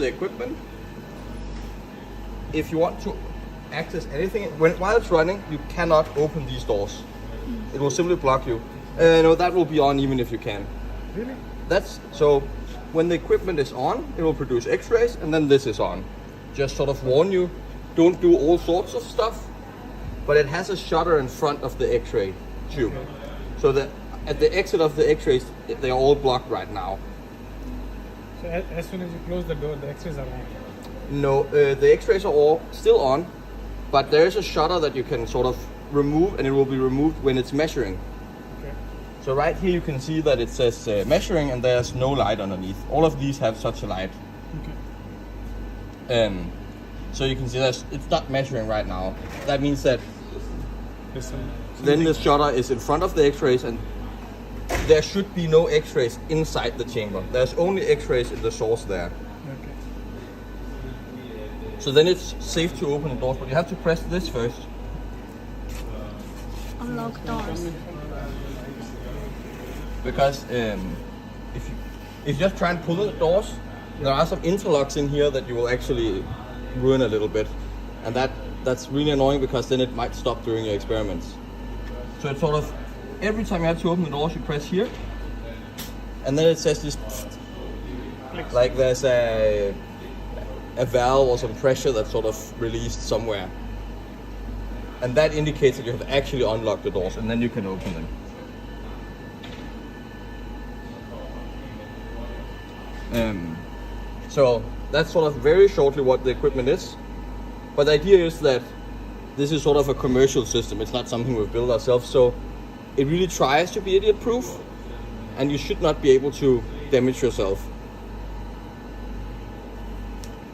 the equipment, if you want to access anything, while it's running, you cannot open these doors. It will simply block you. No, that will be on even if you can. Really? That's so. When the equipment is on, it will produce X-rays, and then this is on. Just sort of warn you, don't do all sorts of stuff. But it has a shutter in front of the X-ray tube, so that at the exit of the X-rays, they are all blocked right now. So as soon as you close the door, the X-rays are on? No, the X-rays are all still on, but there is a shutter that you can sort of remove, and it will be removed when it's measuring. Okay. So right here you can see that it says measuring, and there's no light underneath. All of these have such a light. Okay. So you can see that it's not measuring right now. That means that then the shutter is in front of the X-rays, and there should be no X-rays inside the chamber. There's only X-rays in the source there. Okay. So then it's safe to open the doors, but you have to press this first. Unlock doors. Because if you just try and pull the doors, there are some interlocks in here that you will actually ruin a little bit, and that's really annoying because then it might stop during your experiments. So it's sort of every time you have to open the doors, you press here, and then it says this, like there's a valve or some pressure that's sort of released somewhere, and that indicates that you have actually unlocked the doors, and then you can open them. So that's sort of very shortly what the equipment is. But the idea is that this is sort of a commercial system. It's not something we've built ourselves. So it really tries to be idiot proof, and you should not be able to damage yourself.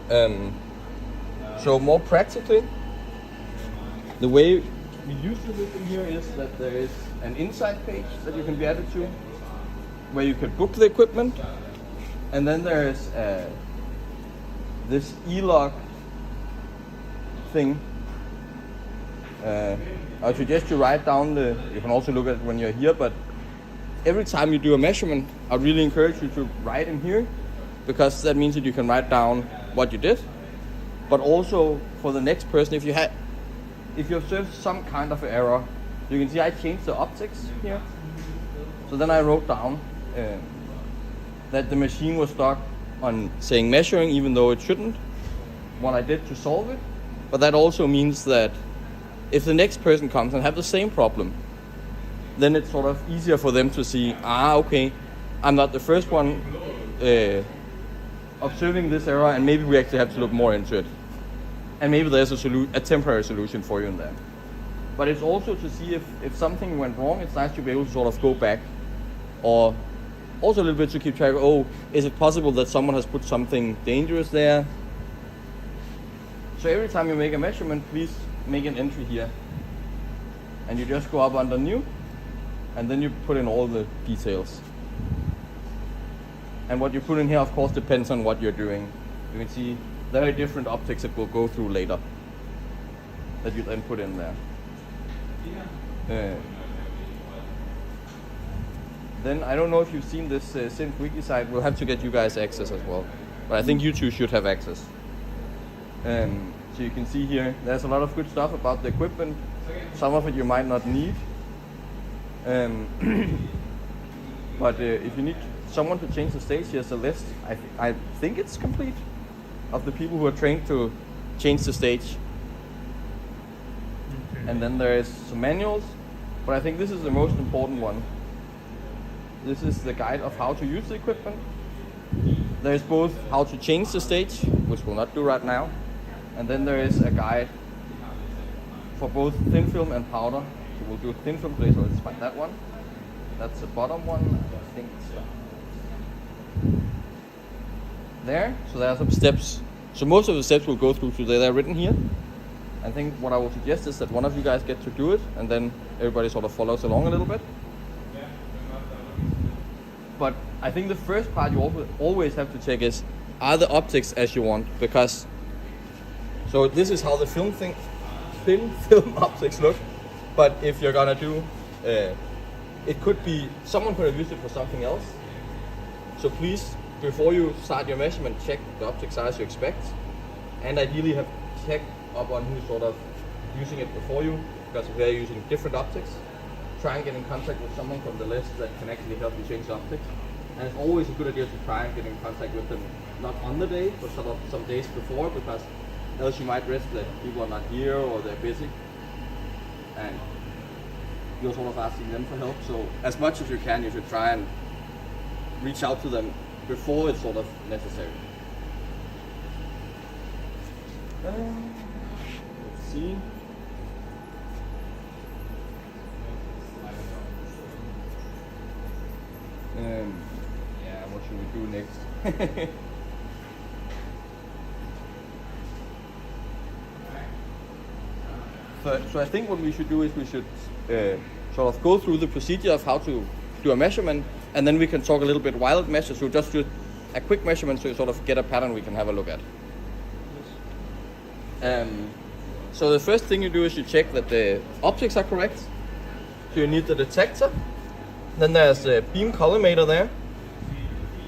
So more practically, the way we usually do it in here is that there is an inside page that you can be added to, where you can book the equipment, and then there is this e-log thing. I suggest you write down you can also look at it when you're here, but every time you do a measurement, I really encourage you to write in here, because that means that you can write down what you did, but also for the next person, if you observe some kind of error, you can see I changed the optics here. So then I wrote down that the machine was stuck on saying measuring, even though it shouldn't, what I did to solve it. But that also means that if the next person comes and have the same problem, then it's sort of easier for them to see, okay, I'm not the first one observing this error, and maybe we actually have to look more into it. And maybe there's a temporary solution for you in there. But it's also to see if something went wrong, it's nice to be able to sort of go back, or also a little bit to keep track of, is it possible that someone has put something dangerous there? So every time you make a measurement, please make an entry here. And you just go up under new, and then you put in all the details. And what you put in here, of course, depends on what you're doing. You can see very different optics that we'll go through later that you then put in there. Then I don't know if you've seen this Synth Wiki site. We'll have to get you guys access as well, but I think you two should have access. So you can see here, there's a lot of good stuff about the equipment. Some of it you might not need, but if you need someone to change the stage, here's a list. I think it's complete of the people who are trained to change the stage. And then there is some manuals, but I think this is the most important one. This is the guide of how to use the equipment. There is both how to change the stage, which we'll not do right now, and then there is a guide for both thin film and powder. So we'll do thin film today, so let's find that one. That's the bottom one, I think it's there. So there are some steps. So most of the steps we'll go through today, they're written here. I think what I will suggest is that one of you guys get to do it, and then everybody sort of follows along a little bit. But I think the first part you always have to check is, are the optics as you want? Because, so this is how the thin film optics look. But if you're gonna do, it could be, someone could have used it for something else. So please before you start your measurement, check the optic size you expect, and ideally have checked up on who's sort of using it before you, because if they're using different optics, try and get in contact with someone from the list that can actually help you change the optics. And it's always a good idea to try and get in contact with them, not on the day, but sort of some days before, because else you might risk that people are not here or they're busy, and you're sort of asking them for help. So as much as you can, you should try and reach out to them before it's sort of necessary. Let's see. Yeah, what should we do next? So I think what we should do is we should sort of go through the procedure of how to do a measurement, and then we can talk a little bit while it measures. So just do a quick measurement so you sort of get a pattern we can have a look at. So the first thing you do is you check that the optics are correct. So you need the detector. Then there's a beam collimator there.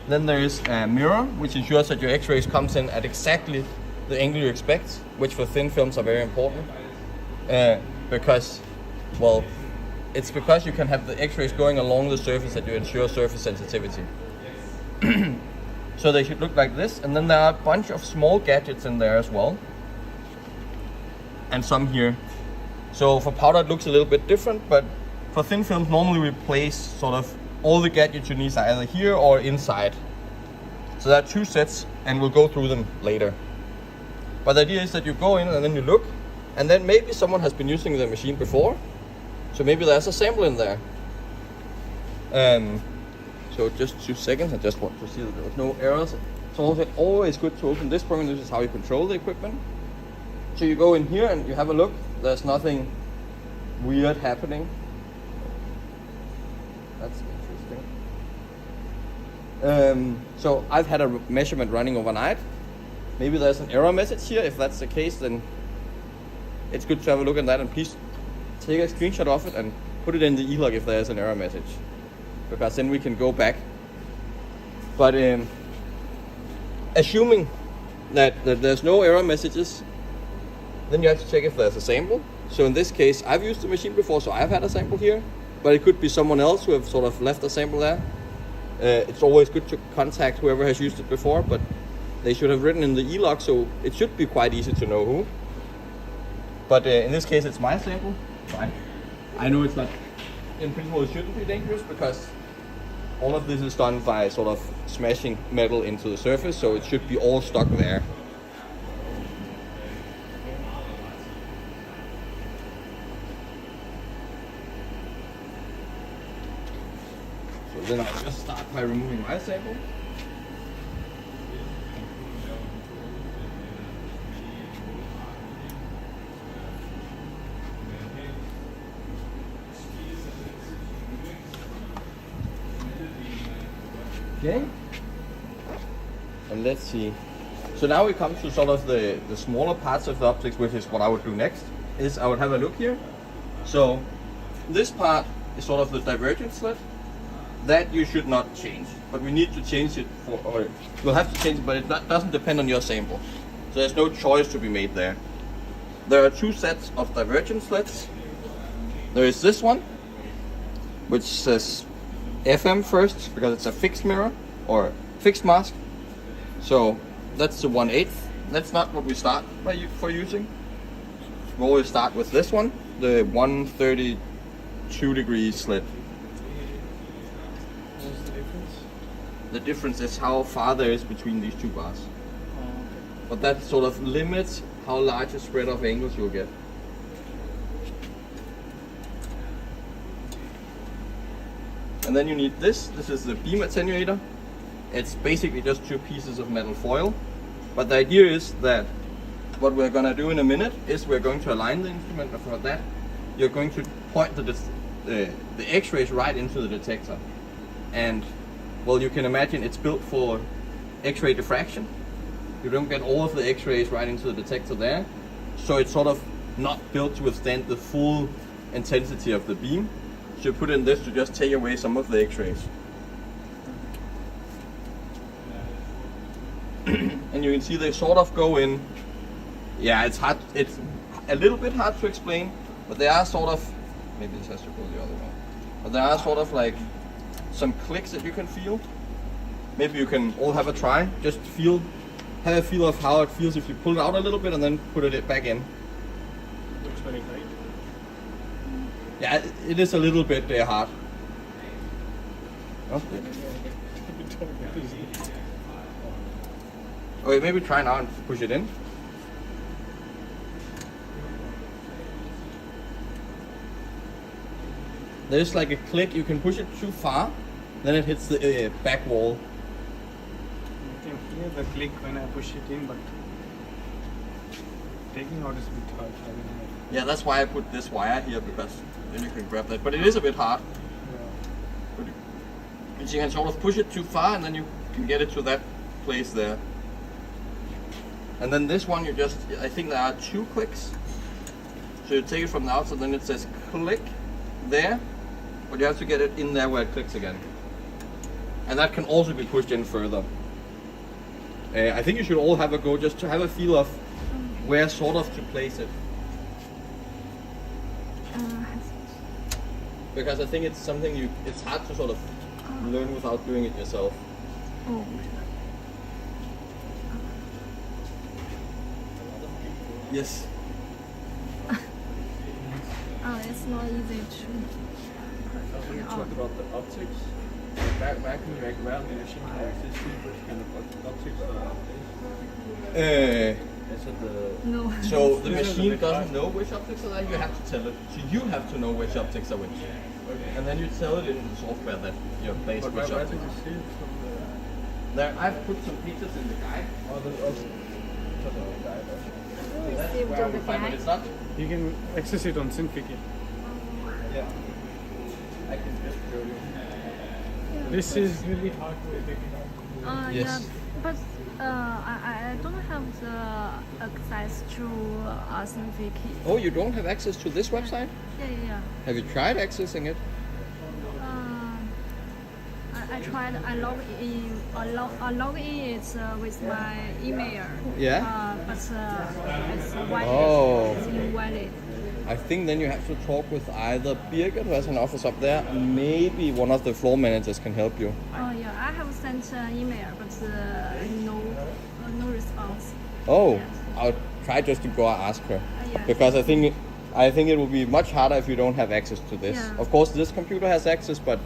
Then there is a mirror, which ensures that your X-rays comes in at exactly the angle you expect, which for thin films are very important. Because, well, it's because you can have the X-rays going along the surface that you ensure surface sensitivity. So they should look like this, and then there are a bunch of small gadgets in there as well, and some here. So for powder it looks a little bit different, but for thin films normally we place sort of all the gadgets you need are either here or inside. So there are two sets, and we'll go through them later. But the idea is that you go in and then you look, and then maybe someone has been using the machine before, so maybe there's a sample in there. So just 2 seconds, I just want to see that there's no errors. It's also always good to open this program. This is how you control the equipment. So you go in here and you have a look. There's nothing weird happening. That's interesting. So I've had a measurement running overnight. Maybe there's an error message here. If that's the case, then it's good to have a look at that, and please take a screenshot of it and put it in the e-log if there's an error message, because then we can go back. But assuming that there's no error messages, then you have to check if there's a sample. So in this case, I've used the machine before, so I've had a sample here, but it could be someone else who have sort of left a sample there. It's always good to contact whoever has used it before, but they should have written in the e-log, so it should be quite easy to know who. But in this case, it's my sample. Fine. I know it's not, in principle, it shouldn't be dangerous, because all of this is done by sort of smashing metal into the surface, so it should be all stuck there. So then I'll just start by removing my sample. Okay, and let's see. So now we come to sort of the smaller parts of the optics, which is what I would do next. Is I would have a look here. So this part is sort of the divergence slit. That you should not change, but we need to change it for, or we'll have to change it, but it doesn't depend on your sample. So there's no choice to be made there. There are two sets of divergence slits. There is this one, which says FM first, because it's a fixed mirror or fixed mask. So that's the 1/8. That's not what we start for using. We always start with this one, the 132 degree slit. What's the difference? The difference is how far there is between these two bars. Oh, okay. But that sort of limits how large a spread of angles you'll get. And then you need this. This is the beam attenuator. It's basically just 2 pieces of metal foil. But the idea is that what we're going to do in a minute is we're going to align the instrument, and for that you're going to point the X-rays right into the detector. And well, you can imagine it's built for X-ray diffraction. You don't get all of the X-rays right into the detector there. So it's sort of not built to withstand the full intensity of the beam. So you put in this to just take away some of the X-rays. you can see they sort of go in. Yeah, it's hard. It's a little bit hard to explain, but they are sort of. Maybe this has to go the other way. But there are sort of like some clicks that you can feel. Maybe you can all have a try. Just have a feel of how it feels if you pull it out a little bit and then put it back in. Looks very tight. Yeah, it is a little bit hard. Oh. Okay, maybe try now and push it in. There's like a click, you can push it too far, then it hits the back wall. You can hear the click when I push it in, but taking out is a bit hard. Yeah, that's why I put this wire here, because then you can grab that. But it is a bit hard. Yeah. But you can sort of push it too far and then you can get it to that place there. And then this one, I think there are 2 clicks. So you take it from the outside, then it says click there, but you have to get it in there where it clicks again. And that can also be pushed in further. I think you should all have a go just to have a feel of where sort of to place it. Because I think it's something it's hard to sort of learn without doing it yourself. Oh. Yes. It's not easy to. Talk about the optics. Where can you where the machine has this kind of optics? Is it the No. So the machine doesn't know which optics are there, you have to tell it. So you have to know which optics are which. And then you tell it in the software that you're placed but which where optics. did you see it from the There, I've put some pictures in the guide. That's Received where I the will find, but guide. it's not. You can access it on Synfig. Yeah. I can just show you. This is really hard to take it out. Yes. Yeah, but I don't have the access to Synfig. Oh, you don't have access to this website? Yeah. Have you tried accessing it? I tried. I log in. Log in is with my email. Yeah? But it's invalid. Oh. It's invalid. I think then you have to talk with either Birgit, who has an office up there, maybe one of the floor managers can help you. Oh yeah, I have sent an email, but no response. Oh, Yes. I'll try just to go and ask her. Yeah. Because I think it will be much harder if you don't have access to this. Yeah. Of course, this computer has access, but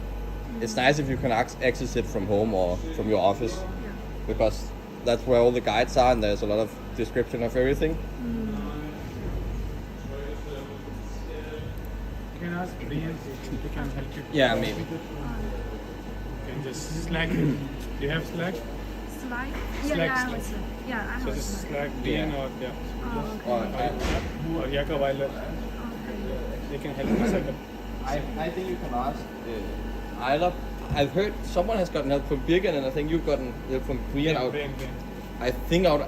it's nice if you can access it from home or from your office, Yeah. because that's where all the guides are and there's a lot of description of everything. You can ask Brian if he can help you. Yeah, maybe. You can just Slack. Do you have Slack? Slack? Slack. Yeah, I was. Yeah, I So have. just Slack. Slack Brian Yeah. or Oh, okay. or Yaka Weiler. They can help you set up. I think you can ask either. I've heard someone has gotten help from Birgit, and I think you've gotten help from Brian. Brian. I think I would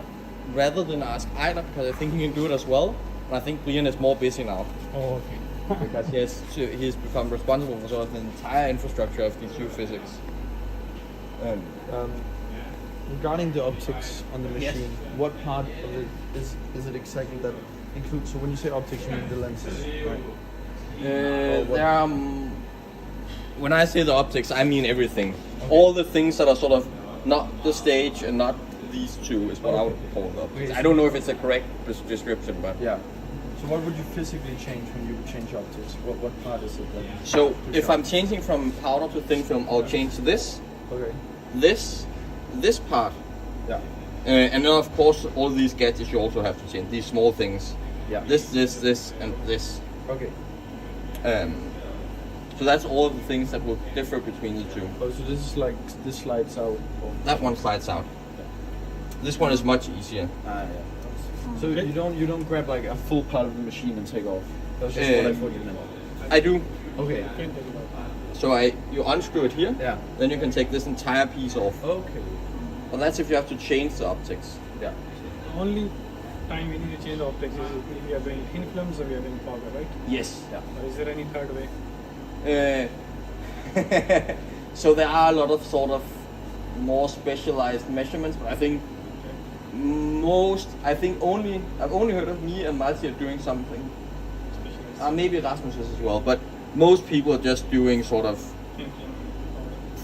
rather than ask either, because I think he can do it as well. And I think Brian is more busy now Oh, okay. because he's become responsible for sort of the entire infrastructure of DTU physics. regarding the optics on the Yes. machine, what part of it is it exactly that includes? So when you say optics, you mean the lenses, right? There are, when I say the optics, I mean everything. All the things that are sort of not the stage and not these two is what I would call the optics. I don't know if it's a correct description, but Yeah. So what would you physically change when you would change optics? What part is it? so if I'm changing from powder to thin film, I'll change this, Okay. this part, Yeah. and then of course all these gadgets you also have to change. These small things. Yeah. This, and this. Okay. So that's all the things that will differ between the two. Oh, so this is like this slides out. That one slides out. This one is much easier. Yeah. So you don't grab like a full part of the machine and take off. That's just what I thought you meant. I do. Okay. So you unscrew it here. Yeah. Then you can take this entire piece off. Okay. But that's if you have to change the optics. Yeah. Only time we need to change the optics is if we are doing thin films or we are doing powder, right? Yes. Yeah. Or is there any third way? So there are a lot of sort of more specialized measurements, but I think I think I've only heard of me and Marcia doing something. Maybe Rasmus is as well, but most people are just doing sort of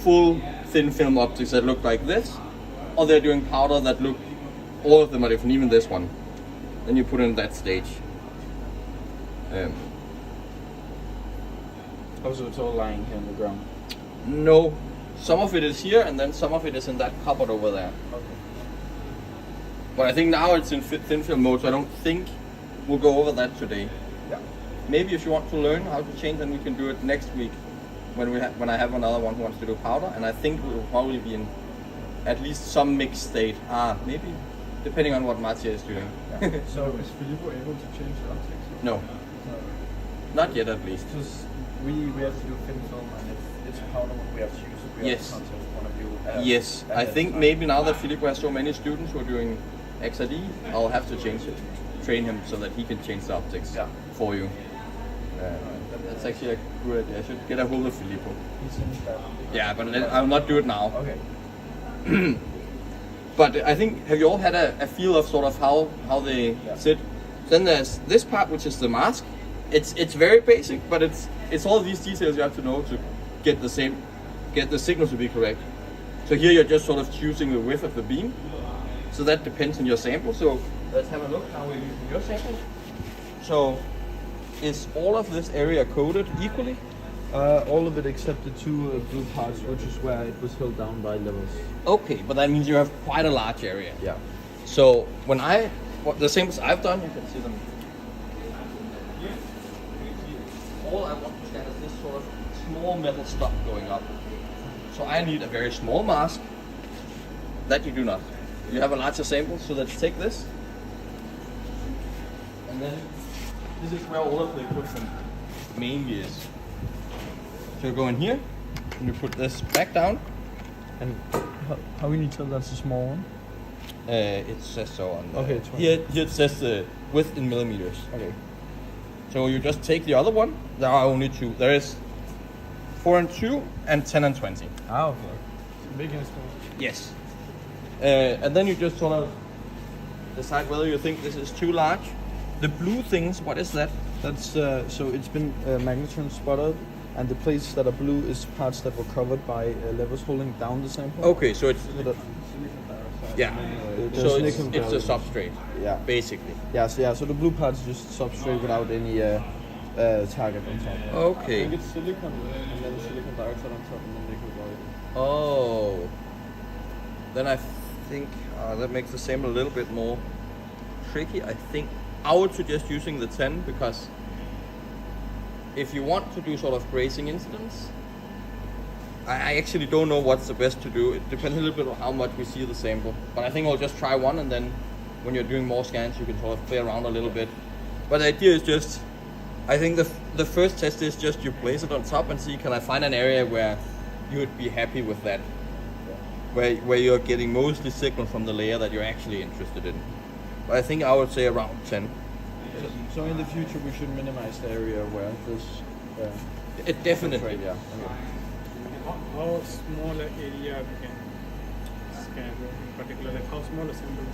full thin film optics that look like this, or they're doing powder that look, all of them are different, even this one. Then you put it in that stage. Also, it's all lying here on the ground. No, some of it is here, and then some of it is in that cupboard over there. Okay. But I think now it's in thin film mode, so I don't think we'll go over that today. Yeah. Maybe if you want to learn how to change, then we can do it next week when I have another one who wants to do powder, and I think we will probably be in at least some mixed state. Maybe, depending on what Marcia is doing. Yeah. So is Filippo able to change the optics? No, not yet at least. Because we have to do thin film and it's powder what we have to use. We Yes. have content point of view. Yes, I think maybe now that Filippo has so many students who are doing XRD, I'll have to train him so that he can change the optics for you. That's actually a good idea. I should get a hold of Filippo. He's in that. Yeah, but I'll not do it now. Okay. But I think, have you all had a feel of sort of how they sit? Then there's this part, which is the mask. It's very basic, but it's all these details you have to know to get the signal to be correct. So here you're just sort of choosing the width of the beam. So that depends on your sample. So let's have a look how we're using your sample. So is all of this area coated equally? All of it except the two blue parts, which is where it was held down by levels. Okay, but that means you have quite a large area. Yeah. So when the samples I've done, you can see them. All I want to scan is this sort of small metal stuff going up. So I need a very small mask. That you do not. You have a larger sample, so let's take this. And then this is where all of the equipment mainly is. So you go in here, and you put this back down. And how can you tell that's a small one? It says so on the, Okay, it's here it says the width in millimeters. Okay. So you just take the other one. There are only two. There is 4 and 2 and 10 and 20. Okay. Big and small. Yes. And then you just sort of decide whether you think this is too large. The blue things, what is that? That's so it's been magnetron spotted, and the places that are blue is parts that were covered by levers holding down the sample. Okay, so it's So that, yeah. there's So it's nickel a gravity. substrate, Yeah. basically. Yeah. So the blue part is just substrate without any target on top. Okay. it's silicon and then silicon dioxide on top and then nickel gravity. Oh. Then I think that makes the sample a little bit more tricky. I think I would suggest using the 10 because if you want to do sort of grazing incidents, I actually don't know what's the best to do. It depends a little bit on how much we see the sample. But I think I'll just try one, and then when you're doing more scans, you can sort of play around a little bit. But the idea is just, I think the first test is just you place it on top and see, can I find an area where you would be happy with that? Where you're getting mostly signal from the layer that you're actually interested in. But I think I would say around 10. So in the future we should minimize the area where this. It definitely. Yeah. Okay. How small an area we can scan in particular? Like how small a sample?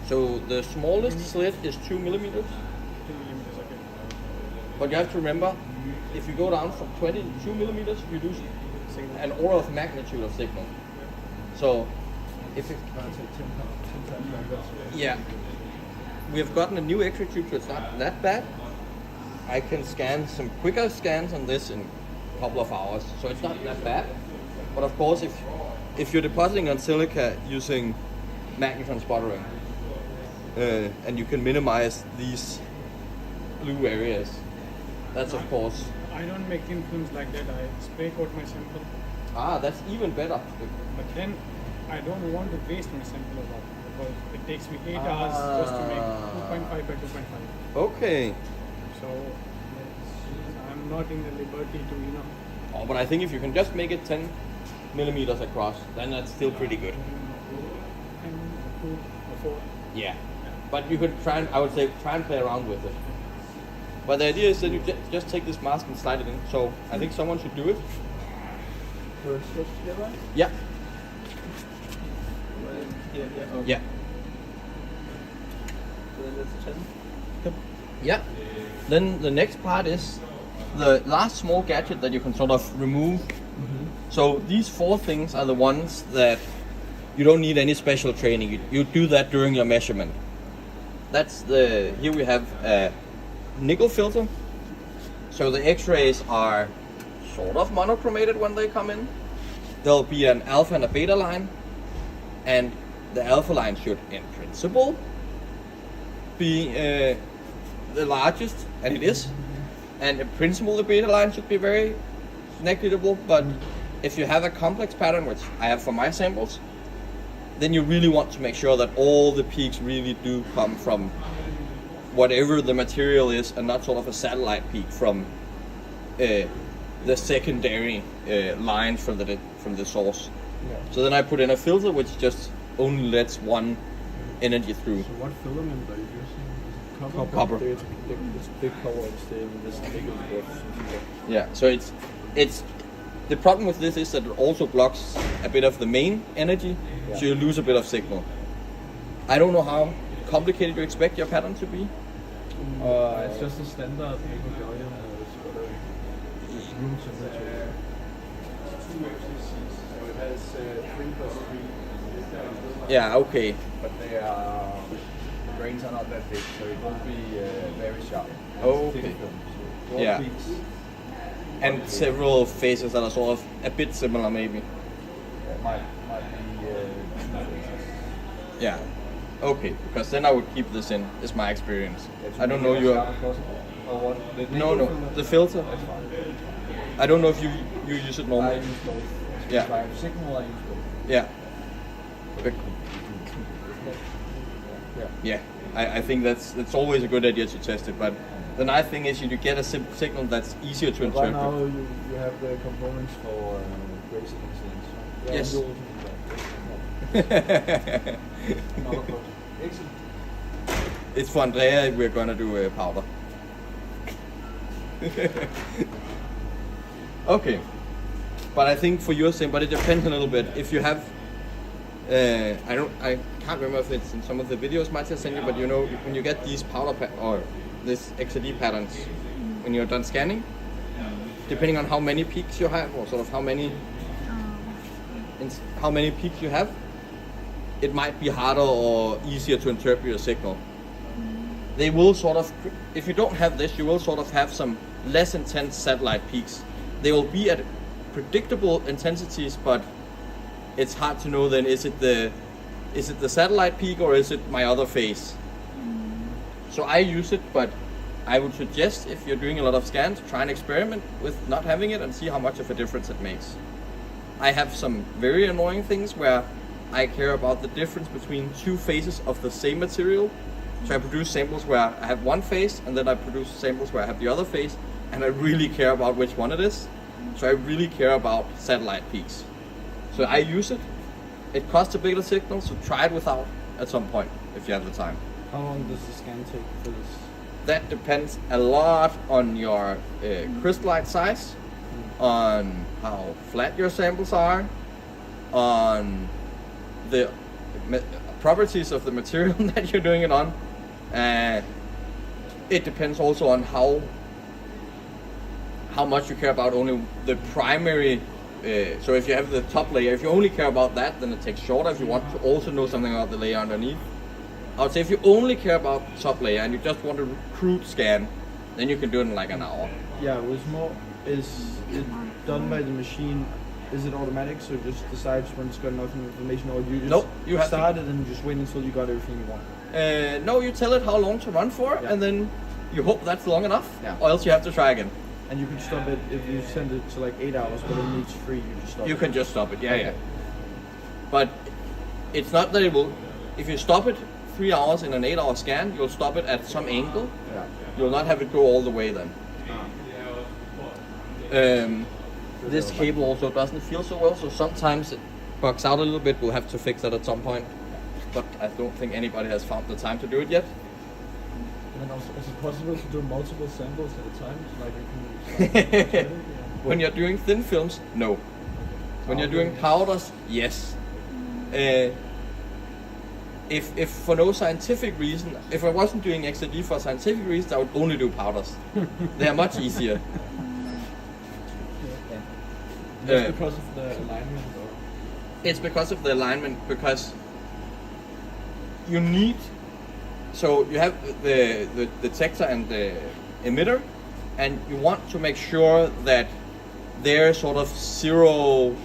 So the smallest slit is 2 millimeters. 2 millimeters, okay. But you have to remember, if you go down from 20 to 2 millimeters, you lose Signal. an order of magnitude of signal. So if it, yeah, we have gotten a new X-ray tube, so it's not that bad. I can scan some quicker scans on this in a couple of hours, so it's not that bad. But of course, if you're depositing on silica using magnetron sputtering, and you can minimize these blue areas, that's of course. I don't make thin films like that. I spray coat my sample, That's even better. but then I don't want to waste my sample a lot because it takes me 8 hours just to make 2.5 by 2.5. Okay. So I'm not in the liberty to, Oh, but I think if you can just make it 10 millimeters across, then that's still pretty good. and 2 or 4. Yeah. But you could I would say, try and play around with it. But the idea is that you just take this mask and slide it in. So I think someone should do it. Yeah. Yeah. that's 10. Yeah. Then the next part is the last small gadget that you can sort of remove. So these 4 things are the ones that you don't need any special training. You do that during your measurement. That's here we have a nickel filter. So the X-rays are sort of monochromated when they come in. There'll be an alpha and a beta line, and the alpha line should, in principle, be the largest, and it is. And in principle, the beta line should be very negligible, but if you have a complex pattern, which I have for my samples, then you really want to make sure that all the peaks really do come from whatever the material is, and not sort of a satellite peak from the secondary lines from the source. Yeah. So then I put in a filter which just only lets one energy through. So what filament are you using? Is it copper? Copper. It's big power instead of this nickel board. Yeah. So it's the problem with this is that it also blocks a bit of the main energy, so you lose a bit of signal. I don't know how complicated you expect your pattern to be. It's just a standard nickel gallium sputter. Just room temperature. 2 FCCs, so it has 3+3. Yeah. Okay. But they are, the grains are not that big, so it won't be very sharp. Oh, Thin okay. film, so broad Yeah. peaks. And several phases that are sort of a bit similar, maybe. Might be 2 phases. Yeah. Okay. Because then I would keep this in. Is my experience. Yeah, to I don't make know it as your. sharp as possible. Or what? The No, nickel no. filament? The filter. That's fine. I don't know if you use it I normally. use both. Yeah. If I have signal, I use both. Yeah. Yeah. I think that's always a good idea to test it, but the nice thing is you get a signal that's easier to Right interpret. now you have the components for grazing incidents. Yeah, Yes. you also need that. Another project. Excellent. It's for Andrea. We're gonna do powder. Okay, but I think for your same, but it depends a little bit. If you have, I can't remember if it's in some of the videos Matthias sent you, but you know when you get these powder or this XRD patterns when you're done scanning, depending on how many peaks you have or sort of how many peaks you have, it might be harder or easier to interpret your signal. They will sort of, if you don't have this, you will sort of have some less intense satellite peaks. They will be at predictable intensities, but it's hard to know then, is it the satellite peak or is it my other phase? So I use it, but I would suggest if you're doing a lot of scans, try and experiment with not having it and see how much of a difference it makes. I have some very annoying things where I care about the difference between 2 phases of the same material. So I produce samples where I have one phase, and then I produce samples where I have the other phase, and I really care about which one it is. So I really care about satellite peaks. So I use it. It costs a bigger signal, so try it without at some point if you have the time. How long does the scan take for this? That depends a lot on your crystalline size, on how flat your samples are, on the properties of the material that you're doing it on. It depends also on how much you care about only the primary. So if you have the top layer, if you only care about that, then it takes shorter. If you want to also know something about the layer underneath, I would say if you only care about the top layer and you just want a crude scan, then you can do it in like an hour. Yeah, it was more. Is it done by the machine? Is it automatic, so it just decides when it's got enough information, or you just Nope, you have to- start it and just wait until you got everything you want? No, you tell it how long to run for, Yeah. and then you hope that's long enough, Yeah. or else you have to try again. And you can stop it if you send it to like 8 hours, but it needs 3. You just stop You it. can just stop it, yeah, Okay. yeah. But it's not that it will. If you stop it 3 hours in an 8-hour scan, you'll stop it at some angle. Yeah. You'll not have it go all the way then. This cable also doesn't feel so well, so sometimes it bugs out a little bit. We'll have to fix that at some point. But I don't think anybody has found the time to do it yet. And then also, is it possible to do multiple samples at a time? So like you can When you're doing thin films, no. When you're doing powders, yes. if for no scientific reason, if I wasn't doing XRD for scientific reasons, I would only do powders. They are much easier. Just because of the alignment, or? It's because of the alignment, because you need, so you have the detector and the emitter, and you want to make sure that their sort of zero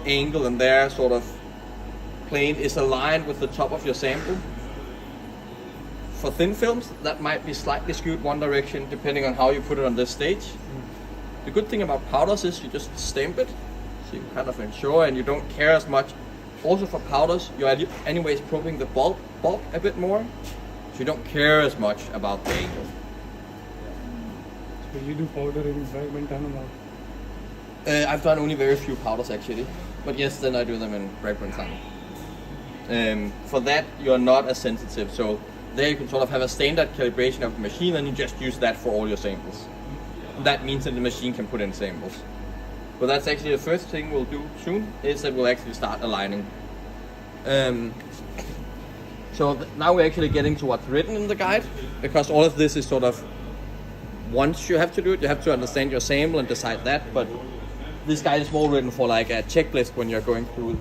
angle and their sort of plane is aligned with the top of your sample. For thin films, that might be slightly skewed one direction depending on how you put it on this stage. The good thing about powders is you just stamp it, so you kind of ensure and you don't care as much. Also for powders, you're anyways probing the bulk a bit more, so you don't care as much about the angle. So you do powder in Bragman amount. I've done only very few powders actually, but yes, then I do them in Bragman. For that, you're not as sensitive, so there you can sort of have a standard calibration of the machine and you just use that for all your samples. That means that the machine can put in samples. But that's actually the first thing we'll do soon, is that we'll actually start aligning. Now we're actually getting to what's written in the guide, because all of this is sort of, once you have to do it, you have to understand your sample and decide that, but this guide is more written for like a checklist when you're going through.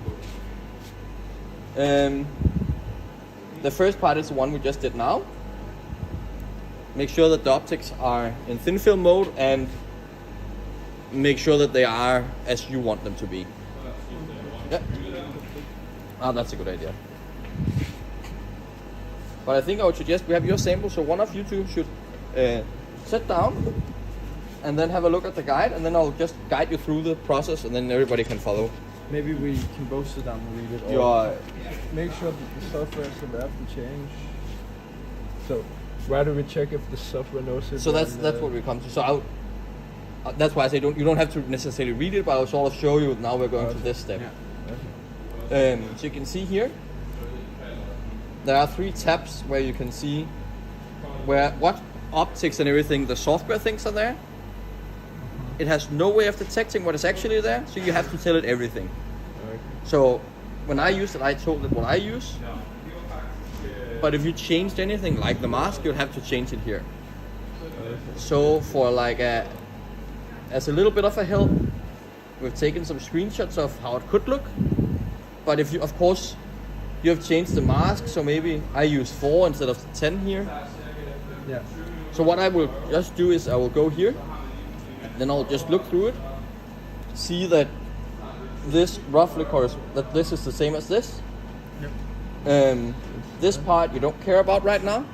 The first part is the one we just did now. Make sure that the optics are in thin film mode and make sure that they are as you want them to be. Yeah. That's a good idea. But I think I would suggest we have your sample, so one of you two should sit down and then have a look at the guide, and then I'll just guide you through the process and then everybody can follow. Maybe we can both sit down and read it. Or Make sure that the software is allowed to change. So why do we check if the software knows it? So that's what we come to. So that's why I say you don't have to necessarily read it, but I'll sort of show you. Now we're going to this step. Yeah. So you can see here, there are 3 tabs where you can see what optics and everything the software thinks are there. It has no way of detecting what is actually there, so you have to tell it everything. Okay. So when I used it, I told it what I use. But if you changed anything like the mask, you'd have to change it here. So for like as a little bit of a help, we've taken some screenshots of how it could look. But if you, of course, you have changed the mask, so maybe I use 4 instead of 10 here. Yeah. So what I will just do is I will go here, then I'll just look through it, see that this roughly corresponds, that this is the same as this. Yep. This part you don't care about right now.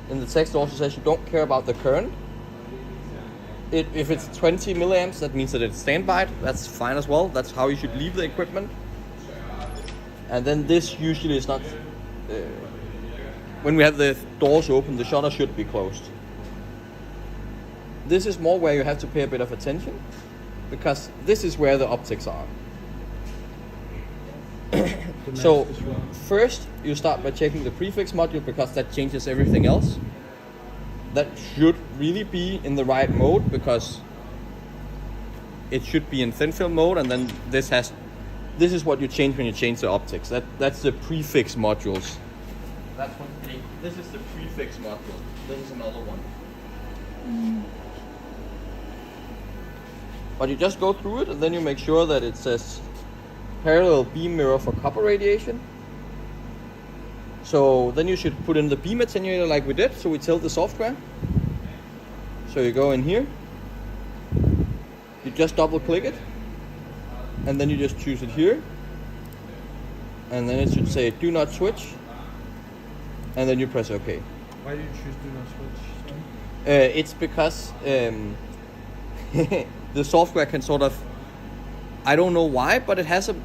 And the text also says you don't care about the current. If it's 20 milliamps, that means that it's standby. That's fine as well. That's how you should leave the equipment. And then this usually is not. When we have the doors open, the shutter should be closed. This is more where you have to pay a bit of attention, because this is where the optics are. So first you start by checking the prefix module, because that changes everything else. That should really be in the right mode, because it should be in thin film mode, and then this is what you change when you change the optics. That's the prefix modules. This is the prefix module. This is another one. But you just go through it, and then you make sure that it says parallel beam mirror for copper radiation. So then you should put in the beam attenuator like we did, so we tell the software. So you go in here, you just double click it, and then you just choose it here, and then it should say do not switch, and then you press OK. Why do you choose do not switch? Sorry? It's because the software can sort of, I don't know why, but it has a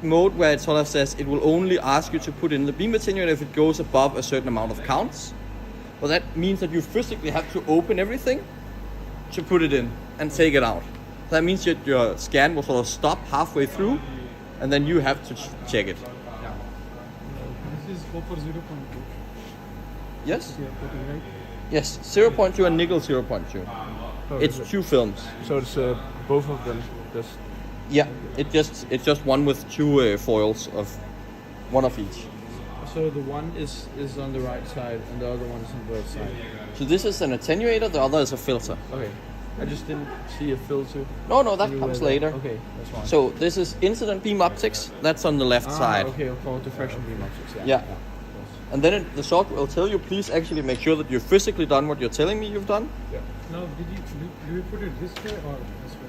mode where it sort of says it will only ask you to put in the beam attenuator if it goes above a certain amount of counts. Well, that means that you physically have to open everything to put it in and take it out. That means that your scan will sort of stop halfway through, and then you have to check it. This is 4 for 0.2. Yes? You are putting, right? Yes, 0.2 and nickel 0.2. Oh, It's 2 films. So it's both of them. Just Yeah, it's just one with 2 foils of one of each. so So the one is on the right side and the other one is on the left side. So this is an attenuator, the other is a filter. Okay. I just didn't see a filter. No, that anywhere comes there. later. Okay, that's fine. So this is incident beam optics, that's on the left side. Okay, for diffraction beam optics. Yeah. And then the software will tell you, please actually make sure that you've physically done what you're telling me you've done. Now, do you put it this way or this way?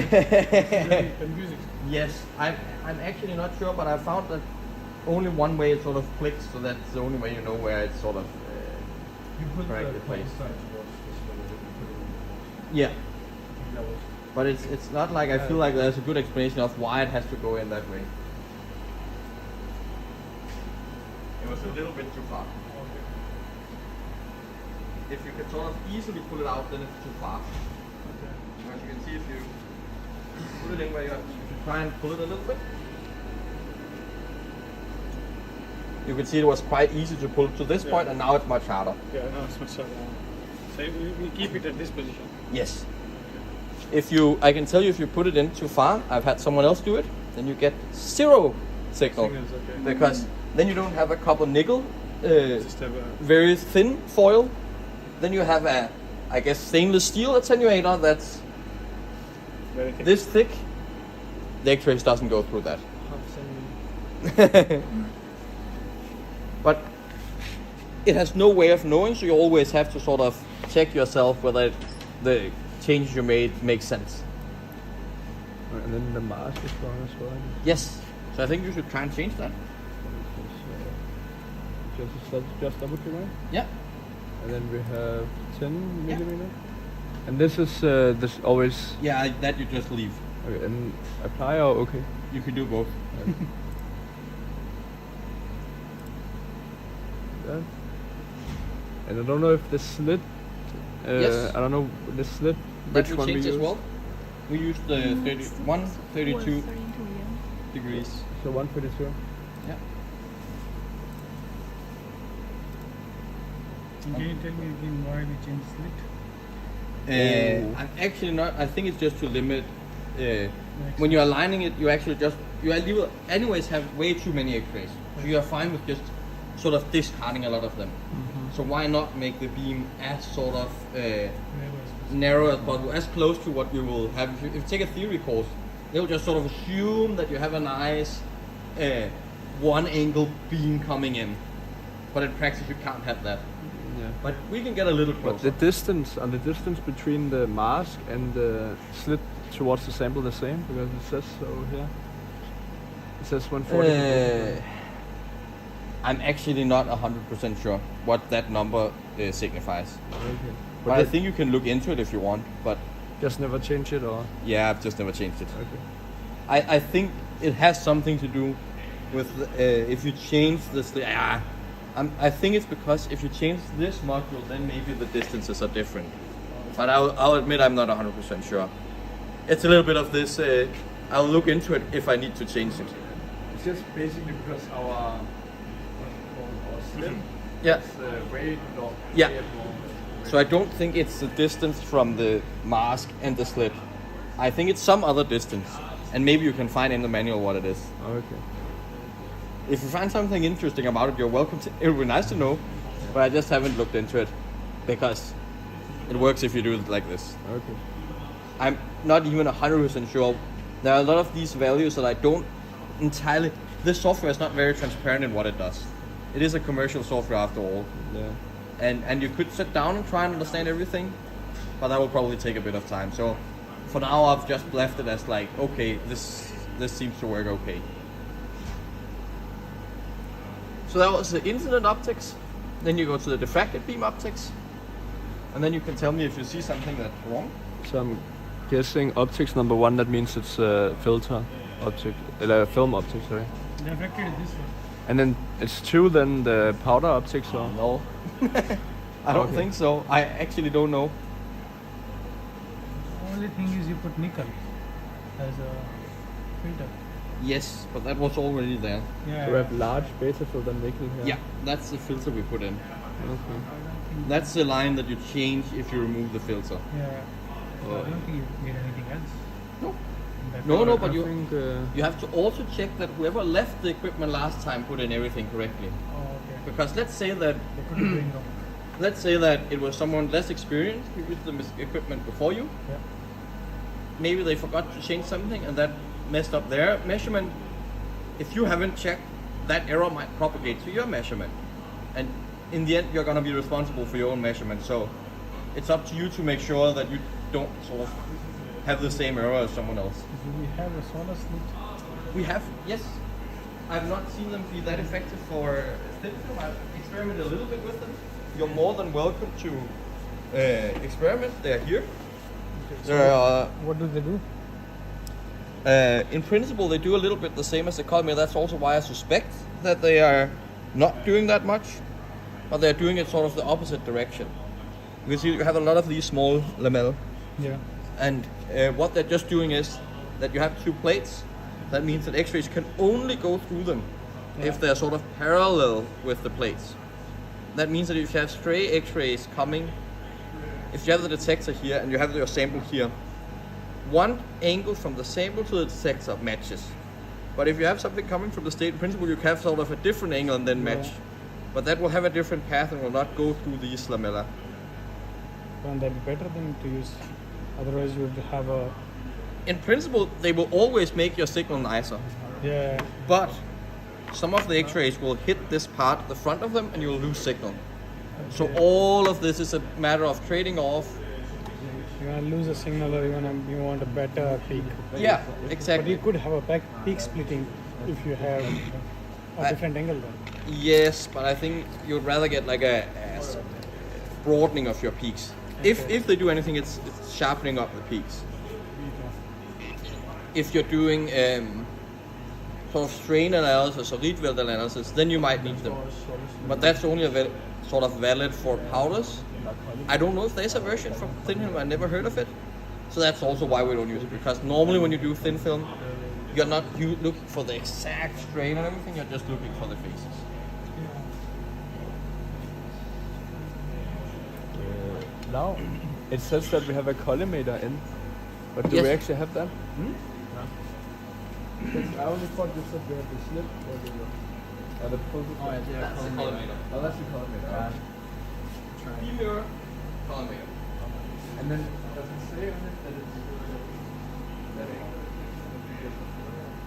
It's really confusing. Yes, I'm actually not sure, but I found that only one way it sort of clicks, so that's the only way you know where it's sort of You put correctly the placed. side towards this way, you put it in. Yeah, That was but it's not like I feel like there's a good explanation of why it has to go in that way. It was a little bit too far. If you can sort of easily pull it out, then it's too far. As you can see, if you put it in where you have to try and pull it a little bit. You can see it was quite easy to pull to this point, and now it's much harder. Yeah, no, it's much harder. So we keep it at this position. Yes. I can tell you if you put it in too far, I've had someone else do it, then you get zero signal. Signals, okay. Because then you don't have a copper nickel, Just have a very thin foil. Then you have a, I guess, stainless steel attenuator that's very thick. this thick. The X-rays doesn't go through that. But it has no way of knowing, so you always have to sort of check yourself whether the changes you made make sense. And then the mask is wrong as well. Yes. So I think you should try and change that. Just double click, right? Yeah. And then we have 10 Yeah. millimeter. And this is this always Yeah, that you just leave. okay, and apply or okay. You can do both. Yeah. And I don't know if the slit. Yes. I don't know the slit. That Which we one we changed as use. well. We used the 31, 32 degrees. So 132. Yeah. Can you tell me again why we changed slit? I'm actually not. I think it's just to limit. When you're aligning it, you anyways have way too many X-rays. So you are fine with just sort of discarding a lot of them. So why not make the beam as sort of narrow as possible, as close to what you will have. If you take a theory course, they'll just sort of assume that you have a nice one angle beam coming in. But in practice, you can't have that. Yeah. But we can get a little But closer. the distance between the mask and the slit towards the sample the same because it says so here. It says 140. I'm actually not 100% sure what that number signifies. Okay. But I think you can look into it if you want. But Just never change it or yeah, I've just never changed it. okay. I think it has something to do with if you change this. I think it's because if you change this module, then maybe the distances are different. But I'll admit I'm not 100% sure. It's a little bit of this. I'll look into it if I need to change it. It's just basically because our slim Yeah. is way long. Yeah. way long. So I don't think it's the distance from the mask and the slit. I think it's some other distance. And maybe you can find in the manual what it is. Okay. If you find something interesting about it, you're welcome to. It would be nice to know, but I just haven't looked into it because it works if you do it like this. Okay. I'm not even 100% sure. There are a lot of these values that I don't entirely. This software is not very transparent in what it does. It is a commercial software after all, Yeah. and you could sit down and try and understand everything, but that will probably take a bit of time. So for now, I've just left it as like, okay, this seems to work okay. So that was the incident optics. Then you go to the diffracted beam optics, and then you can tell me if you see something that's wrong. So I'm guessing optics number 1. That means it's a filter optic, film optic. Sorry. Diffracted is this one. And then it's 2. Then the powder optics or No, I don't Okay. think so. I actually don't know. The only thing is you put nickel as a filter. Yes, but that was already there. Yeah. So we have large beta filter nickel here. Yeah, that's the filter we put in. Okay. That's the line that you change if you remove the filter. Yeah. So I don't think you need anything else. No. In No, but I you think, you have to also check that whoever left the equipment last time put in everything correctly. Oh, okay. Because let's say that They could be doing wrong. let's say that it was someone less experienced who used the equipment before you. Yeah. Maybe they forgot to change something and that messed up their measurement. If you haven't checked, that error might propagate to your measurement. And in the end, you're going to be responsible for your own measurement. So it's up to you to make sure that you don't sort of have the same error as someone else. Do we have a solar slit? We have, yes. I've not seen them be that effective for thin film. I've experimented a little bit with them. You're more than welcome to experiment. They're here. What do they do? In principle, they do a little bit the same as the collimator. That's also why I suspect that they are not doing that much, but they're doing it sort of the opposite direction. Because you have a lot of these small lamellae, Yeah. and what they're just doing is that you have two plates. That means that X-rays can only go through them if they're sort of parallel with the plates. That means that if you have stray X-rays coming, if you have the detector here and you have your sample here, one angle from the sample to the detector matches. But if you have something coming from the state, in principle, you can have sort of a different angle and then match. But that will have a different path and will not go through these lamella. Wouldn't that be better than to use? Otherwise, you would have a. In principle, they will always make your signal nicer. Yeah. But some of the X-rays will hit this part, the front of them, and you will lose signal. So all of this is a matter of trading off. You want to lose a signal, or you want a better peak. Yeah, But exactly. you could have a peak splitting if you have a different angle then. Yes, but I think you'd rather get like a broadening of your peaks. If they do anything, it's sharpening up the peaks. If you're doing sort of strain analysis or Rietveld analysis, then you might need them. But that's only sort of valid for powders. I don't know if there's a version for thin film. I never heard of it. So that's also why we don't use it. Because normally when you do thin film, you're not looking for the exact strain and everything. You're just looking for the faces. Now, it says that we have a collimator in, but do Yes. we actually have that? I only thought you said we had the slip or the focus. Oh, yeah, that's the collimator. Oh, that's the collimator. Yeah. Femur collimator. And then does it say on it that it's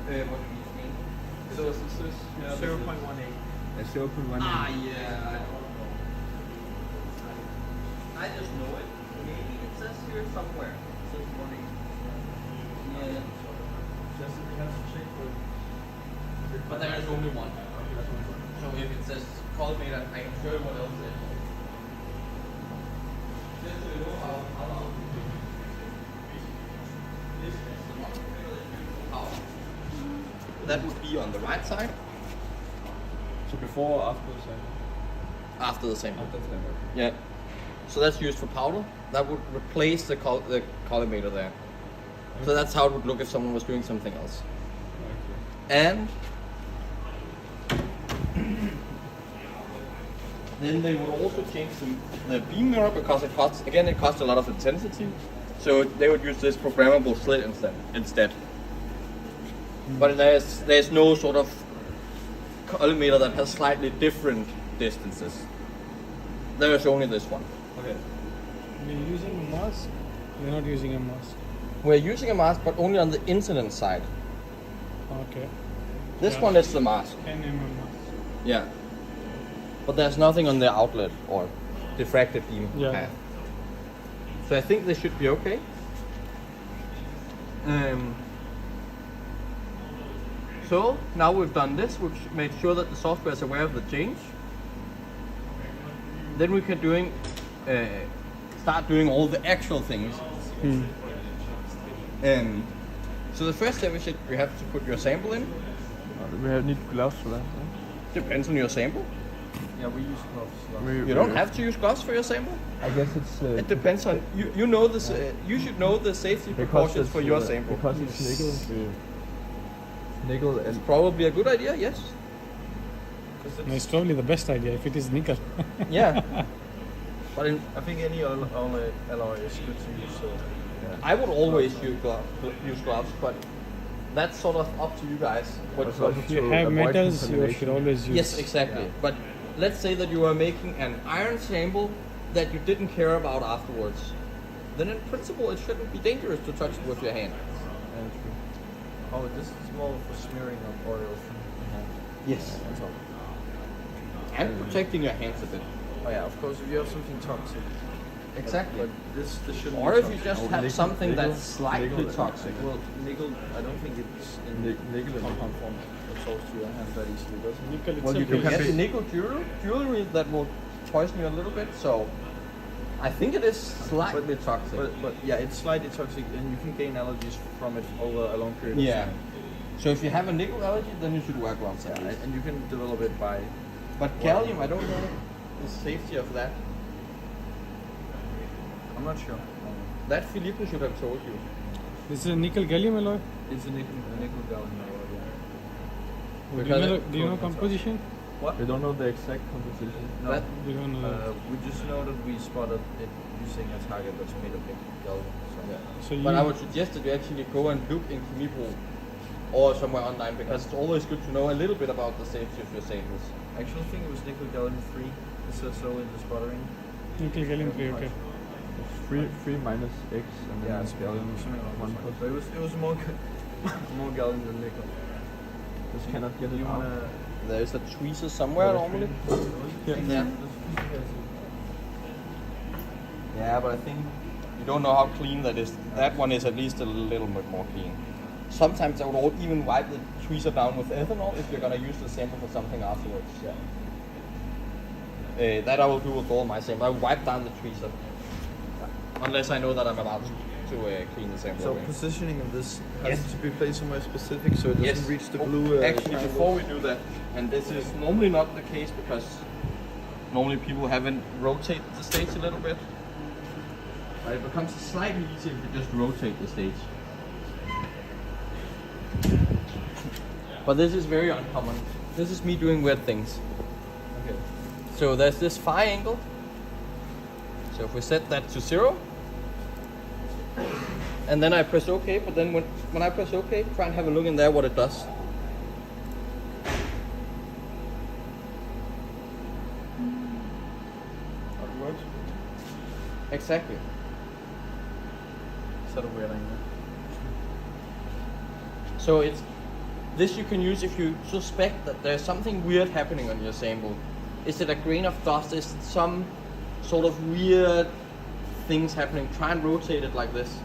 What do you mean? so is this 0.18. 0.1. Ah, yeah. I just know it. Maybe it says here somewhere. It says 1.8. Yeah. just we have to check for But there is only one. So if it says collimator, I can show you what else it is. Just so you know how long. This is the multiplier that you use for power. That would be on the right side So before or after the sample? after the sample. After the sample. Yeah. So that's used for powder. That would replace the collimator there. So that's how it would look if someone was doing something else. And then they would also change the beam mirror because it costs a lot of intensity. So they would use this programmable slit instead. But there's no sort of collimator that has slightly different distances. There is only this one. Okay. You're using a mask? You're not using a mask. We're using a mask, but only on the incident side. Okay. This Yeah. one is the mask. 10 mm mask. Yeah. But there's nothing on the outlet or diffracted beam Yeah. path. So I think this should be okay. So now we've done this, we've made sure that the software is aware of the change. Then we can start doing all the actual things. So the first step is that you have to put your sample in. We need gloves for that. Right? Depends on your sample. yeah, we use gloves. You don't have to use gloves for your sample. I guess it's. It depends on you know this. You should know the safety precautions for your sample. Because it's nickel. Nickel and Probably a good idea. Yes. No, it's probably the best idea if it is nickel. Yeah. But I think any alloy is good to use. So I would always use gloves, but that's sort of up to you guys. Also, If you to have avoid metals, you contamination. should always use. Yes, exactly. But let's say that you are making an iron sample that you didn't care about afterwards. Then in principle, it shouldn't be dangerous to touch it with your hand. Yeah, true. Oh, this is more for smearing of oil from the hand. Yes. That's all. And protecting your hands a bit. Oh yeah, of course, if you have something toxic. Exactly. But this shouldn't Or be if you toxic. just Oh, have nickel- something nickel- that's slightly nickel- toxic. Well, nickel, I don't think it's in Nickel is- compound form absorbs to your hand that easily, does it? Nickel Well, you itself can is- get nickel jewelry that will poison you a little bit, so I think it is slightly toxic. But yeah, it's slightly toxic, and you can gain allergies from it over a long period of Yeah. time. So if you have a nickel allergy, then you should wear gloves at least. And you can develop it by. But gallium, I don't know the safety of that. I'm not sure. That Philippe should have told you. This is a nickel gallium alloy. It's a nickel gallium alloy. Yeah. Because Do you know composition? We don't know the exact composition. No, That- You don't know. we just know that we spotted it using a target that's made of nickel gallium. So. So you. But I would suggest that you actually go and look in Chemipool or somewhere online because it's always good to know a little bit about the safety of your samples. I actually think it was nickel gallium free. It said so in the sputtering. Nickel gallium free. Okay. It's 3 minus X and then it's gallium something along 1 those lines. plus. But it was more more gallium than nickel. Just cannot get it You out. wanna? There's a tweezer somewhere normally. Yeah. Yeah, but I think you don't know how clean that is. That one is at least a little bit more clean. Sometimes I would even wipe the tweezer down with ethanol if you're gonna use the sample for something afterwards. Yeah. That I will do with all my samples. I will wipe down the tweezer. Unless I know that I'm about to clean the sample So away. positioning of this has Yes. to be placed somewhere specific so it doesn't Yes. reach the blue. Actually, triangle. before we do that, and this is normally not the case because normally people haven't rotated the stage a little bit. But it becomes slightly easier if you just rotate the stage. But this is very uncommon. This is me doing weird things. Okay. So there's this phi angle. So if we set that to 0, and then I press OK, but then when I press OK, try and have a look in there what it does. How it works? Exactly. Is that a weird angle? So it's this you can use if you suspect that there's something weird happening on your sample. Is it a grain of dust? Is it some sort of weird things happening? Try and rotate it like this.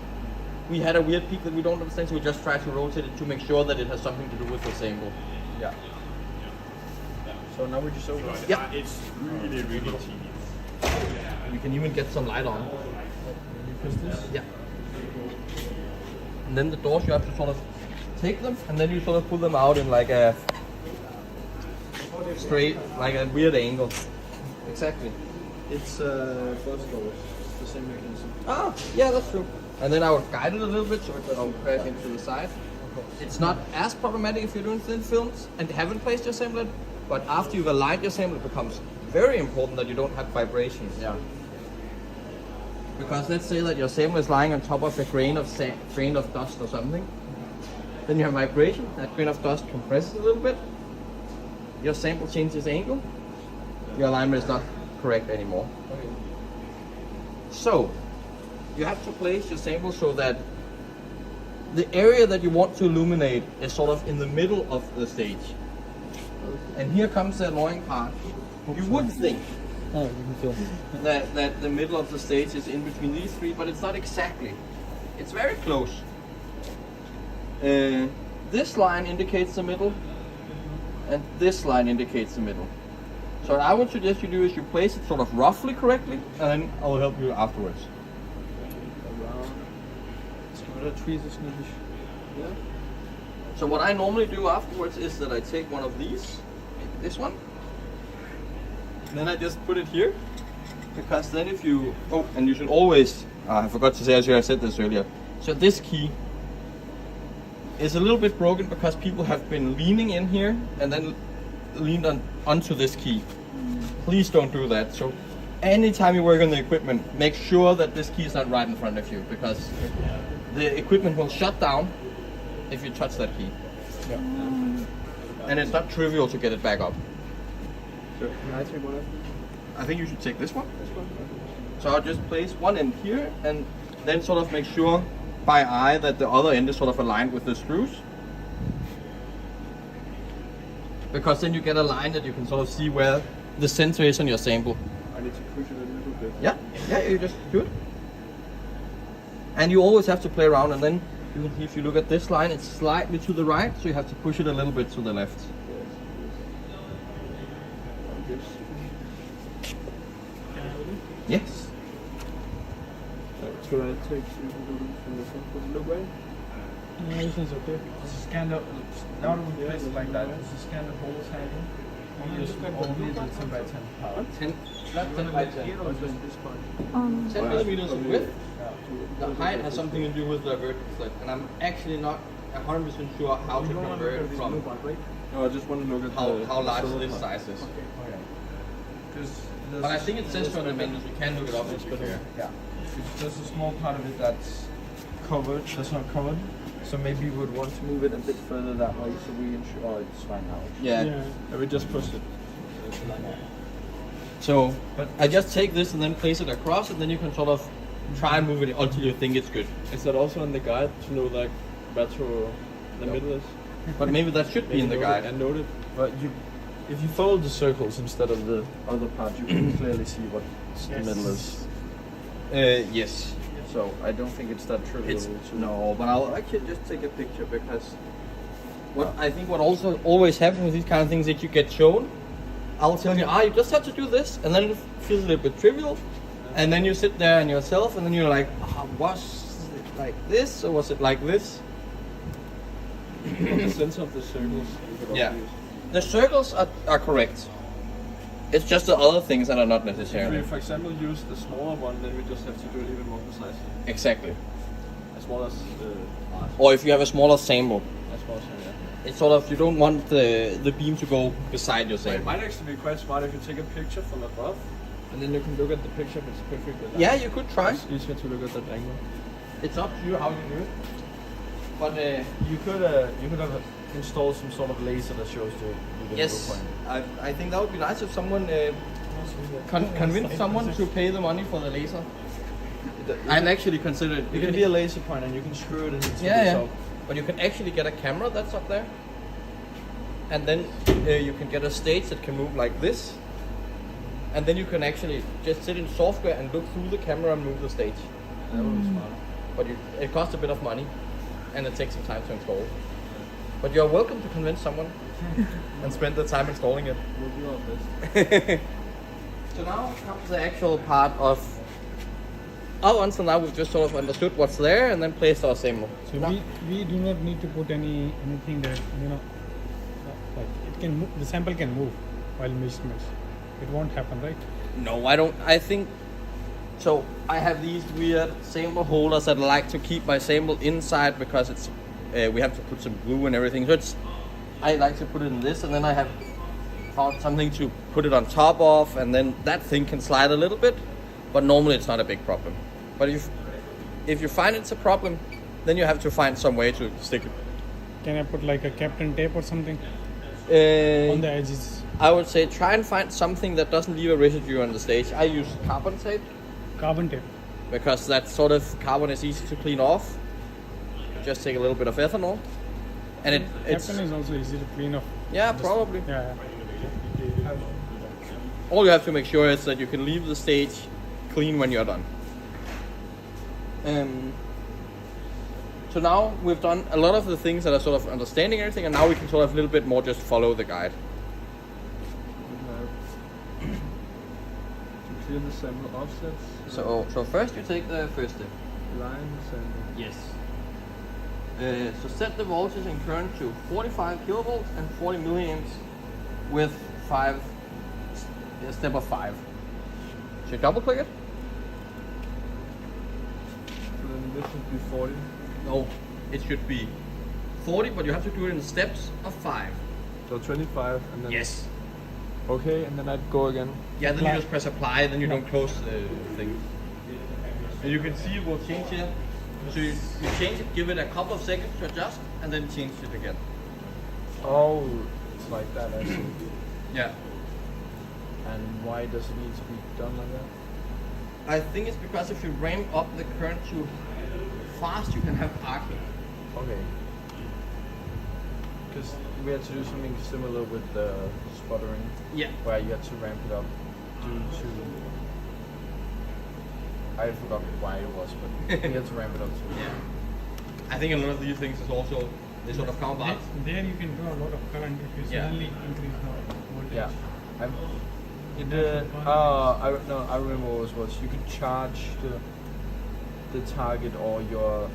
We had a weird peak that we don't understand, so we just try to rotate it to make sure that it has something to do with the sample. Yeah. So now we just open it. Yeah. It's really, really tedious. You can even get some light on. You press this. Yeah. And then the doors, you have to sort of take them, and then you sort of pull them out in like a straight, like a weird angle. Exactly. It's bus doors. It's the same mechanism. Ah, yeah, that's true. And then I would guide it a little bit so it doesn't crack into the side. It's not as problematic if you're doing thin films and haven't placed your sample, but after you've aligned your sample, it becomes very important that you don't have vibrations. Yeah. Because let's say that your sample is lying on top of a grain of dust or something. Then you have vibration, that grain of dust compresses a little bit. Your sample changes angle. Your alignment is not correct anymore. Okay. So, you have to place your sample so that the area that you want to illuminate is sort of in the middle of the stage. And here comes the annoying part. You would think that the middle of the stage is in between these three, but it's not exactly. It's very close. This line indicates the middle, and this line indicates the middle. So what I would suggest you do is you place it sort of roughly correctly, and then I'll help you afterwards. Around. Skal vi da tweeze sådan lidt? Yeah. So what I normally do afterwards is that I take one of these, maybe this one, and then I just put it here, because then if you, oh, and you should always, I forgot to say, I said this earlier, so this key is a little bit broken because people have been leaning in here and then leaned onto this key. Please don't do that. So anytime you work on the equipment, make sure that this key is not right in front of you, because the equipment will shut down if you touch that key. Yeah. And it's not trivial to get it back up. So can I take one of them? I think you should take this one. So I'll just place one end here and then sort of make sure by eye that the other end is sort of aligned with the screws. Because then you get a line that you can sort of see where the center is on your sample. I need to push it a little bit. Yeah, you just do it. And you always have to play around, and then if you look at this line, it's slightly to the right, so you have to push it a little bit to the left. Yes. Should I take from the front? Does it look right? No, this is okay. Just scan the, now that we place it like that, just scan the whole sample. Just only the 10 by 10 part. 10, not 10 by 10. Or just this part? 10 millimeters in width. The height has something to do with the vertical slit, and I'm actually not 100% sure how to convert it from No, I just want to look at how large this size is. But I think it says on the menus, you can look it up if you care. Yeah. There's a small part of it that's covered, that's not covered. So maybe we would want to move it a bit further that way so we ensure, oh, it's fine now. Yeah. We just push it. So, but I just take this and then place it across, and then you can sort of try and move it until you think it's good. Is that also in the guide to know like where to the middle is? But maybe that should be in the guide. And note it. But if you follow the circles instead of the other part, you can clearly see what the middle is. Yes. So I don't think it's that trivial. No, but I'll actually just take a picture because I think what also always happens with these kind of things that you get shown, I'll tell you, you just have to do this, and then it feels a little bit trivial, and then you sit there and yourself, and then you're like, was it like this or was it like this? The center of the circles. Yeah. The circles are correct. It's just the other things that are not necessary. If we, for example, use the smaller one, then we just have to do it even more precisely. Exactly. As well as the Or if you have a smaller sample, as well as yeah. it's sort of, you don't want the beam to go beside your It sample. might actually be quite smart if you take a picture from above, and then you can look at the picture if it's perfectly aligned. Yeah, you could try. It's easier to look at that angle. It's up to you how you do it. But You could have installed some sort of laser that shows the yes, point. I think that would be nice if someone convinced someone to pay the money for the laser. I'm actually considered. It can be a laser point and you can screw it into Yeah. But you can actually get a camera that's up there, and then you can get a stage that can move like this, and then you can actually just sit in software and look through the camera and move the stage. That would be smart. But it costs a bit of money, and it takes some time to install. But you're welcome to convince someone and spend the time installing it. We'll do our best. So now comes the actual part of. Until now we've just sort of understood what's there and then placed our sample. So we do not need to put anything that like it can move, the sample can move while measurements. It won't happen, right? No, I don't. I think so. I have these weird sample holders that I like to keep my sample inside because it's we have to put some glue and everything. So I like to put it in this, and then I have found something to put it on top of, and then that thing can slide a little bit. But normally it's not a big problem. But if you find it's a problem, then you have to find some way to stick it. Can I put like a Captain tape or something on the edges? I would say try and find something that doesn't leave a residue on the stage. I use carbon tape Carbon tape. because that sort of carbon is easy to clean off. Just take a little bit of ethanol, and it's Captain is also easy to clean off. yeah, probably. Yeah. All you have to make sure is that you can leave the stage clean when you're done. So now we've done a lot of the things that are sort of understanding everything, and now we can sort of a little bit more just follow the guide. To clear the sample offsets, So first you take the first step. lines, and Yes. So set the voltage and current to 45 kilovolts and 40 milliamps with a step of 5. So you double click it? then this should be 40. No, it should be 40, but you have to do it in steps of 5. So 25, and then Yes. okay, and then I'd go again. Yeah, then you just press apply, then you don't close the thing. And you can see it will change here So you change it, give it a couple of seconds to adjust, and then change it again. Oh, it's like that, I see. Yeah. And why does it need to be done like that? I think it's because if you ramp up the current too fast, you can have arcing. Okay. Because we had to do something similar with the sputtering, Yeah. where you had to ramp it up due to... I forgot why it was, but we had to ramp it up too. Yeah. I think a lot of these things is also they sort of counterbalance. There you can draw a lot of current if you Yeah. suddenly increase the voltage. Yeah. I remember what it was. You could charge the target or your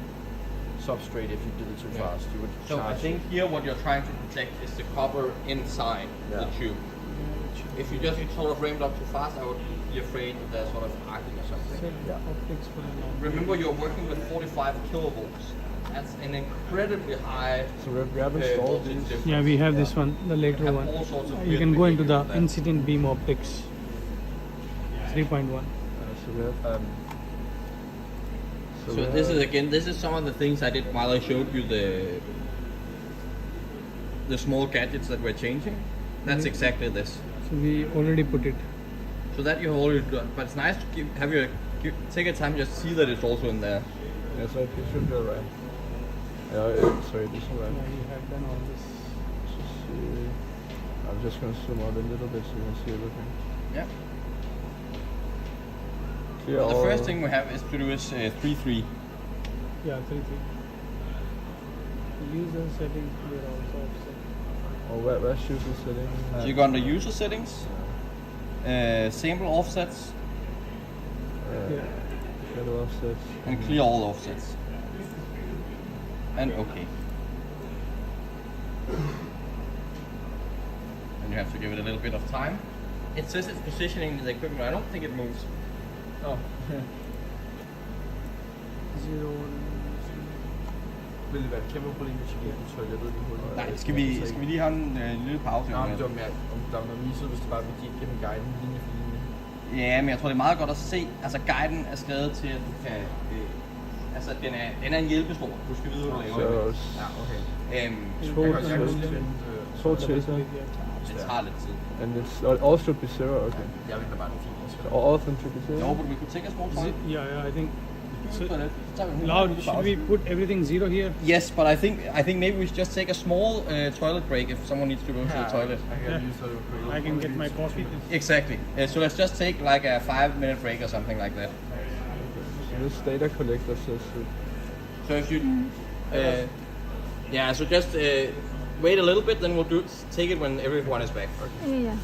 substrate if you did it too Yeah. fast. You would So charge I think here what you're trying to protect is the copper inside the Yeah. tube. If you just sort of ramp it up too fast, I would be afraid that there's sort of arcing or something. Yeah. Optics for a long Remember, you're working with 45 kilovolts. That's an incredibly high So we have installed voltage these. difference. Yeah, we have this one, the later Have one. all sorts of You weird can go into behavior the with that. incident beam optics. 3.1. So we have. So we this have- is again, this is some of the things I did while I showed you the small gadgets that we're changing. That's exactly this. So we already put it. So that you have already done, but it's nice to take a time just see that it's also in there. Yeah, so it should be alright. Sorry, this is Yeah, right. we have done all this. Just see. I'm just gonna zoom out a little bit so you can see everything. Yeah. Clear Well, the all- first thing we have is to do is 3-3. Yeah, 3.3. User settings clear also offset. Oh, where's user setting? So you go under user settings, sample offsets, Yeah. Shadow offsets. and clear all offsets. And OK. And you have to give it a little bit of time. It says it's positioning the equipment. I don't think it moves. Oh. 0. Vil det være et kæmpe problem, hvis vi ikke toilettet i hullet? Nej, skal vi lige have en lille pause? Nej, men det var mere, om der var noget misset, hvis det bare vi gik gennem guiden linje for linje. Ja, men jeg tror, det er meget godt at se. Altså, guiden er skrevet til, at du kan... altså, den er en hjælpestor. Du skal vide, hvad du laver. Så... Ja, okay. So chaser. Det tager lidt tid. And it's all should be zero, okay. Jeg vil da bare det fint. So all of them should be zero? No, but we could take a small time. Yeah, I think. So, So, Loud, should we put everything 0 here? Yes, but I think maybe we should just take a small toilet break if someone needs to go to the toilet. I can get my coffee. Exactly. So let's just take like a 5-minute break or something like that. So this data collector says So if you, yeah, so just wait a little bit, then we'll take it when everyone is back. Yeah.